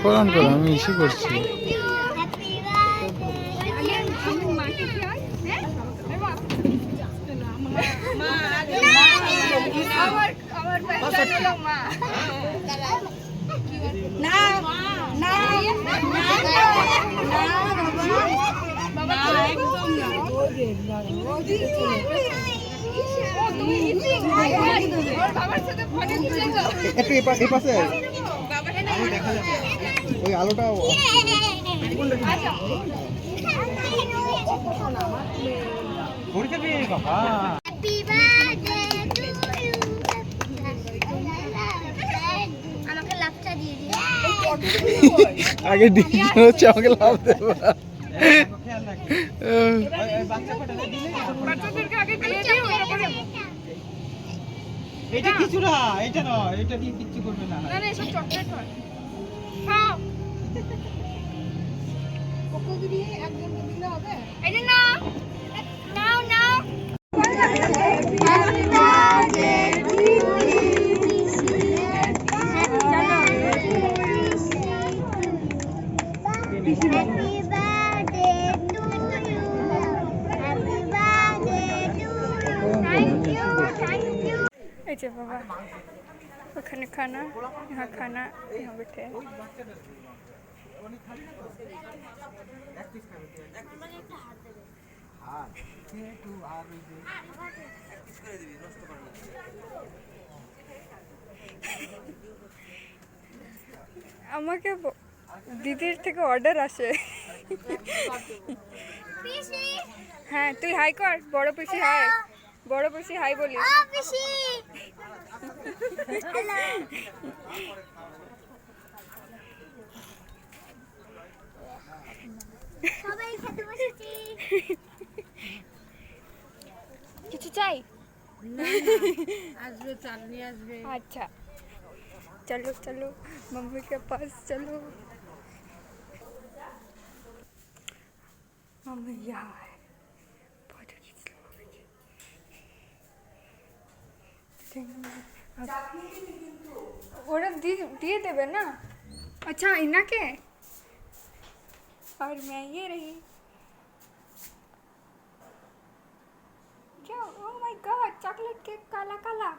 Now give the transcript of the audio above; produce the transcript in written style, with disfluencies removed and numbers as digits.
প্রদান করো, আমি ইস্যু করছি। একটু এই পাশে দেখা যাবে ওই আলোটা আগে ডিসিশন হচ্ছে আমাকে লাভ দেবো। এটা কিছু না, এটা নয়, এটা দিয়ে কিচ্ছু করবে না। না না, এসব চকলেট হয়। খাও। কোকো দিয়ে একদম দিলে হবে। এটা না। নাও নাও। এই যে বাবা, ওখানে খানা, यहाँ खाना, यहाँ बैठे हैं। আমাকে দিদির থেকে অর্ডার আসে। হ্যাঁ তুই হাই কর, বড় পিসি হাই, বড় পিসি হাই বলি। কিছু চাই? আসবে, চাটনি আসবে। अच्छा चलो चलो मम्मी के पास चलो। मम्मी यहाँ है, ওরা দিয়ে দেবে না? अच्छा इना के और मैं ये रही क्या? Oh my God, chocolate cake काला काला।